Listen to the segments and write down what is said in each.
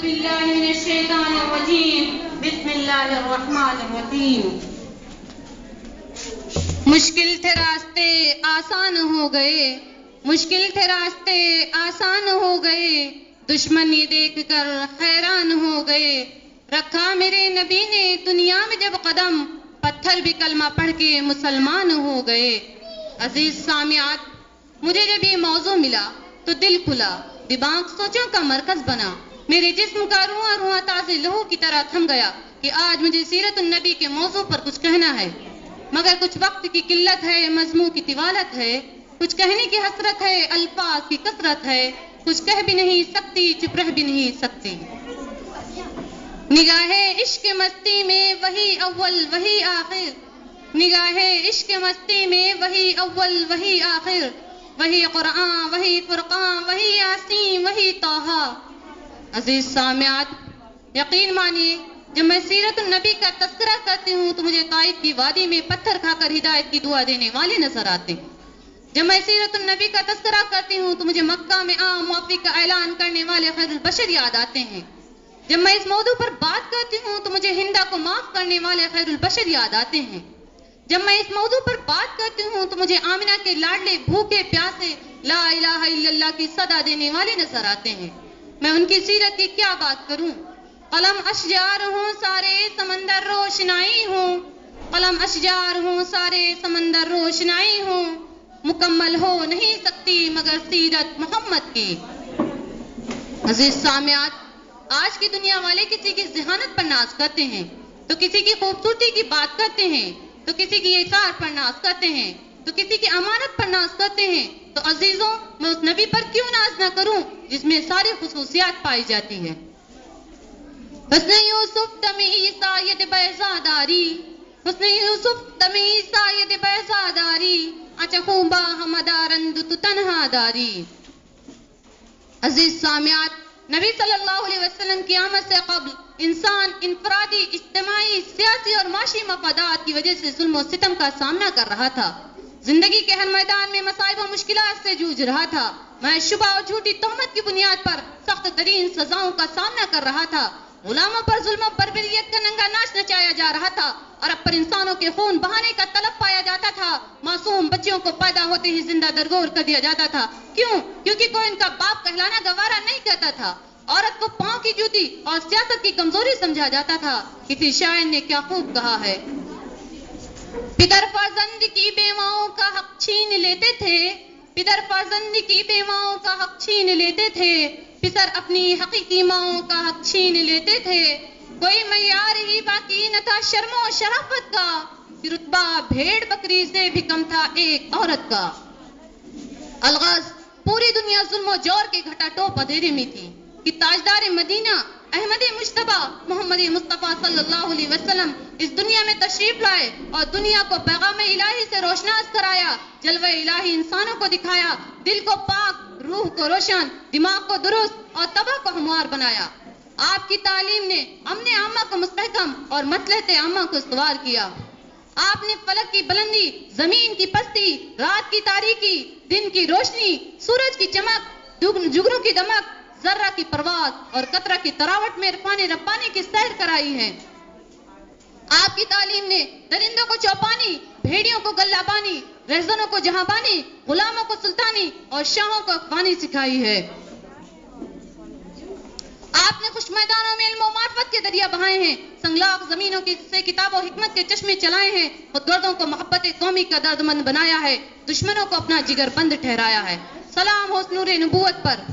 باللہ من الشیطان الرجیم بسم اللہ الرحمن الرحیم. مشکل تھے راستے آسان ہو گئے، مشکل تھے راستے آسان ہو گئے، دشمنی دیکھ کر حیران ہو گئے. رکھا میرے نبی نے دنیا میں جب قدم، پتھر بھی کلمہ پڑھ کے مسلمان ہو گئے. عزیز سامعات، مجھے جب یہ موضوع ملا تو دل کھلا، دماغ سوچوں کا مرکز بنا، میرے جسم کا رواں تازے لہو کی طرح تھم گیا کہ آج مجھے سیرت النبی کے موضوع پر کچھ کہنا ہے. مگر کچھ وقت کی قلت ہے، مضمون کی طوالت ہے، کچھ کہنے کی حسرت ہے، الفاظ کی کثرت ہے، کچھ کہہ بھی نہیں سکتی، چپ رہ بھی نہیں سکتی. نگاہ عشق مستی میں وہی اول وہی آخر، نگاہ عشق مستی میں وہی اول وہی آخر، وہی قرآن وہی فرقان وہی یاسین وہی طٰہٰ. عزیز سامعات، یقین مانیے جب میں سیرت النبی کا تذکرہ کرتی ہوں تو مجھے طائف کی وادی میں پتھر کھا کر ہدایت کی دعا دینے والے نظر آتے ہیں. جب میں سیرت النبی کا تذکرہ کرتی ہوں تو مجھے مکہ میں عام معافی کا اعلان کرنے والے خیر البشر یاد آتے ہیں. جب میں اس موضوع پر بات کرتی ہوں تو مجھے ہندا کو معاف کرنے والے خیر البشر یاد آتے ہیں. جب میں اس موضوع پر بات کرتی ہوں تو مجھے آمنہ کے لاڈلے بھوکے پیاسے لا الہ الا اللہ کی صدا دینے والے نظر آتے ہیں. میں ان کی سیرت کی کیا بات کروں؟ قلم اشجار ہوں سارے سمندر روشنائی ہوں، قلم اشجار ہوں سارے سمندر روشنائی ہوں، مکمل ہو نہیں سکتی مگر سیرت محمد کی. عزیز سامعات، آج کی دنیا والے کسی کی ذہانت پر ناز کرتے ہیں تو کسی کی خوبصورتی کی بات کرتے ہیں، تو کسی کی اثار پر ناز کرتے ہیں، تو کسی کی امانت پر ناز کرتے ہیں. تو عزیزوں، میں اس نبی پر کیوں ناز نہ کروں جس میں ساری خصوصیات پائی جاتی ہیں؟ حسن یوسف تم عیسیٰ ید بیضاداری، حسن یوسف تم عیسیٰ ید بیضاداری، اچھا خوبا ہمدارند تو تنہا داری. عزیز سامعات، نبی صلی اللہ علیہ وسلم کی آمد سے قبل انسان انفرادی، اجتماعی، سیاسی اور معاشی مفادات کی وجہ سے ظلم و ستم کا سامنا کر رہا تھا. زندگی کے ہر میدان میں مصائب و مشکلات سے جوجھ رہا تھا. میں شبہ اور جھوٹی تہمت کی بنیاد پر سخت ترین سزاؤں کا سامنا کر رہا تھا. غلاموں پر ظلم و بربریت کا ننگا ناچ نچایا جا رہا تھا. عرب پر انسانوں کے خون بہانے کا طلب پایا جاتا تھا. معصوم بچیوں کو پیدا ہوتے ہی زندہ درگور کر دیا جاتا تھا. کیوں؟ کیونکہ کوئی ان کا باپ کہلانا گوارا نہیں کرتا تھا. عورت کو پاؤں کی جوتی اور سیاست کی کمزوری سمجھا جاتا تھا. کسی شاعر نے کیا خوب کہا ہے، پدر فرزند کی بیواؤں کا حق چھین لیتے تھے، پدر فرزند کی بیواؤں کا حق چھین لیتے تھے، پسر اپنی حقیقی ماؤں کا حق چھین لیتے تھے. کوئی معیار ہی باقی نہ تھا شرم و شرافت کا، رتبہ بھیڑ بکری سے بھی کم تھا ایک عورت کا. الغاز پوری دنیا ظلم و جور کے گھٹا ٹوپ اندھیرے میں تھی کہ تاجدار مدینہ احمد مجتبی محمد مصطفیٰ صلی اللہ علیہ وسلم اس دنیا میں تشریف لائے اور دنیا کو پیغام الہی سے روشناس کرایا. جلوہ الہی انسانوں کو دکھایا، دل کو پاک، روح کو روشن، دماغ کو درست اور طبع کو ہموار بنایا. آپ کی تعلیم نے امن عامہ کو مستحکم اور مصلحت عامہ کو استوار کیا. آپ نے فلک کی بلندی، زمین کی پستی، رات کی تاریکی، دن کی روشنی، سورج کی چمک، جگنوں کی دمک، ذرہ کی پرواز اور قطرہ کی تراوٹ میں عرفان ربانی کی سیر کرائی ہے. آپ کی تعلیم نے درندوں کو چوپانی، بھیڑیوں کو گلہ بانی، رہزنوں کو جہاں بانی، غلاموں کو سلطانی اور شاہوں کو اخوانی سکھائی ہے. آپ نے خوش میدانوں میں علم و معرفت کے دریا بہائے ہیں، سنگلاخ زمینوں سے کتاب و حکمت کے چشمے چلائے ہیں، خود گردوں کو محبت قومی کا درد مند بنایا ہے، دشمنوں کو اپنا جگر بند ٹھہرایا ہے. سلام ہو نور نبوت پر.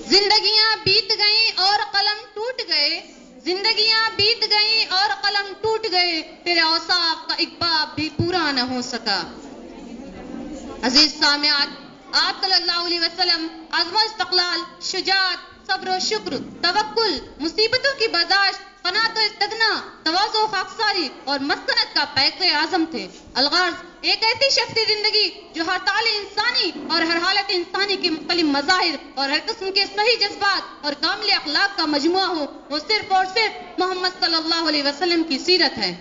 زندگیاں بیت گئیں اور قلم ٹوٹ گئے، زندگیاں بیت گئیں اور قلم ٹوٹ گئے، تیرے اوصاف کا ایک باب بھی پورا نہ ہو سکا. عزیز سامعات، آپ صلی اللہ علیہ وسلم عزم و استقلال، شجاعت، صبر و شکر، توکل، مصیبتوں کی برداشت، قناعت و استغنا، تواضع و خاکساری اور مسکنت کا پیک اعظم تھے. الغرض ایک ایسی شخصی زندگی جو ہر طال انسانی اور ہر حالت انسانی کے مختلف مظاہر اور ہر قسم کے صحیح جذبات اور کامل اخلاق کا مجموعہ ہو، وہ صرف اور صرف محمد صلی اللہ علیہ وسلم کی سیرت ہے.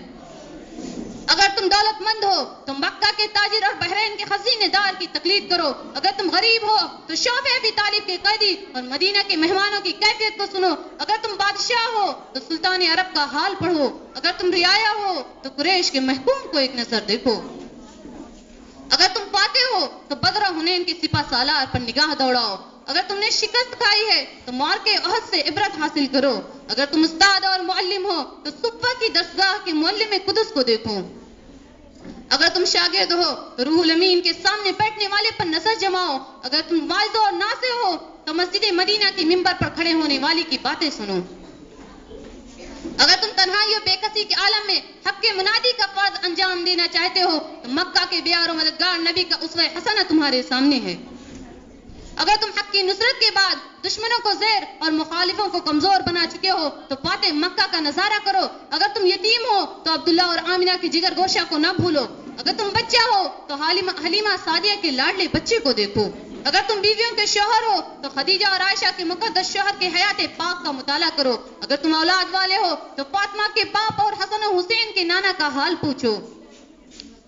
اگر تم دولت مند ہو تو مکہ کے تاجر اور بحرین کے خزینے دار کی تقلید کرو. اگر تم غریب ہو تو شعبہ ابی طالب کے قیدی اور مدینہ کے مہمانوں کی کیفیت کو سنو. اگر تم بادشاہ ہو تو سلطان عرب کا حال پڑھو. اگر تم رعایا ہو تو قریش کے محکوم کو ایک نظر دیکھو. اگر تم فاتح ہو تو بدر و حنین کے سپہ سالار پر نگاہ دوڑاؤ. اگر تم نے شکست کھائی ہے تو معرکہ احد سے عبرت حاصل کرو. اگر تم استاد اور معلم ہو تو صفہ کی درسگاہ کے معلم قدس کو دیکھو. اگر تم شاگرد ہو تو روح الامین کے سامنے بیٹھنے والے پر نظر جماؤ. اگر تم واعظ اور ناصح ہو تو مسجد مدینہ کے ممبر پر کھڑے ہونے والی کی باتیں سنو. اگر تم تنہائی و بے کسی کے عالم میں حق کے منادی کا فرض انجام دینا چاہتے ہو تو مکہ کے بیار و مددگار نبی کا اسوہ حسنہ تمہارے سامنے ہے. اگر تم حق کی نصرت کے بعد دشمنوں کو زیر اور مخالفوں کو کمزور بنا چکے ہو تو فاتح مکہ کا نظارہ کرو. اگر تم یتیم ہو تو عبداللہ اور آمنہ کی جگر گوشہ کو نہ بھولو. اگر تم بچہ ہو تو حلیمہ سعدیہ کے لاڈلے بچے کو دیکھو. اگر تم بیویوں کے شوہر ہو تو خدیجہ اور عائشہ کے مقدس شوہر کے حیات پاک کا مطالعہ کرو. اگر تم اولاد والے ہو تو فاطمہ کے باپ اور حسن و حسین کے نانا کا حال پوچھو.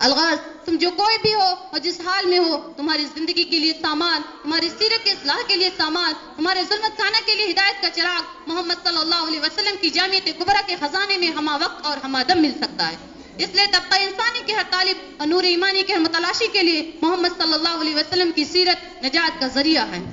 الغرض تم جو کوئی بھی ہو اور جس حال میں ہو، تمہاری زندگی کے لیے سامان، تمہاری سیرت کے اصلاح کے لیے سامان، تمہارے ظلمت خانہ کے لیے ہدایت کا چراغ محمد صلی اللہ علیہ وسلم کی جامعۃ کبریٰ کے خزانے میں ہمہ وقت اور ہمہ دم مل سکتا ہے. اس لیے طبقہ انسانی کے ہر طالب اور نور ایمانی کے ہر متلاشی کے لیے محمد صلی اللہ علیہ وسلم کی سیرت نجات کا ذریعہ ہے.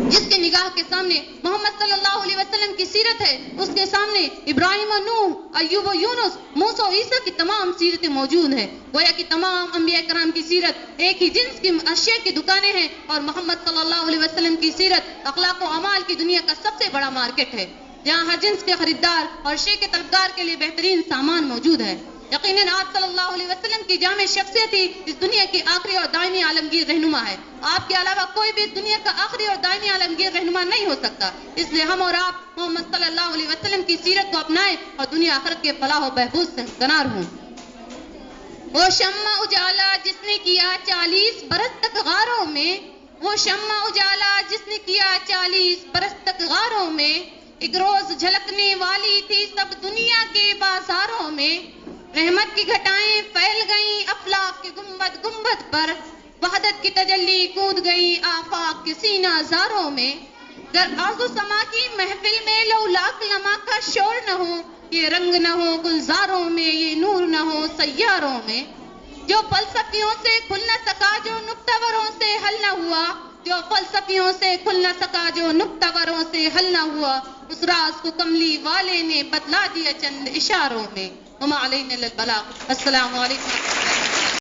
جس کے نگاہ کے سامنے محمد صلی اللہ علیہ وسلم کی سیرت ہے، اس کے سامنے ابراہیم و نوح، ایوب و یونس، موسیٰ و عیسیٰ کی تمام سیرتیں موجود ہیں. گویا کہ تمام انبیاء کرام کی سیرت ایک ہی جنس کی اشیاء کی دکانیں ہیں، اور محمد صلی اللہ علیہ وسلم کی سیرت اخلاق و اعمال کی دنیا کا سب سے بڑا مارکیٹ ہے، جہاں ہر جنس کے خریدار اور شے کے طلبگار کے لیے بہترین سامان موجود ہے. یقیناً آپ صلی اللہ علیہ وسلم کی جامع شخصیت ہی اس دنیا کی آخری اور دائمی عالمگیر رہنما ہے. آپ کے علاوہ کوئی بھی اس دنیا کا آخری اور دائمی عالمگیر رہنما نہیں ہو سکتا. اس لیے ہم اور آپ محمد صلی اللہ علیہ وسلم کی سیرت کو اپنائیں اور دنیا آخرت کے فلاح و بہبود سے کنار ہوں. وہ شمع اجالا جس نے کیا 40 برس تک غاروں میں، وہ شمع اجالا جس نے کیا 40 برس تک غاروں میں، ایک روز جھلکنے والی تھی سب دنیا کے بازاروں میں. رحمت کی گھٹائیں پھیل گئیں افلاک کے گنبد گنبد پر، وحدت کی تجلی کود گئی آفاق کے سینہ زاروں میں. گر آرزو سما کی محفل میں لولاک لمحہ کا شور نہ ہو، یہ رنگ نہ ہو گلزاروں میں، یہ نور نہ ہو سیاروں میں. جو فلسفیوں سے کھل نہ سکا، جو نکتوروں سے حل نہ ہوا، جو فلسفیوں سے کھل نہ سکا، جو نکتوروں سے حل نہ ہوا، اس راز کو کملی والے نے بتلا دیا چند اشاروں میں. وما علینا الا البلاغ. السلام علیکم.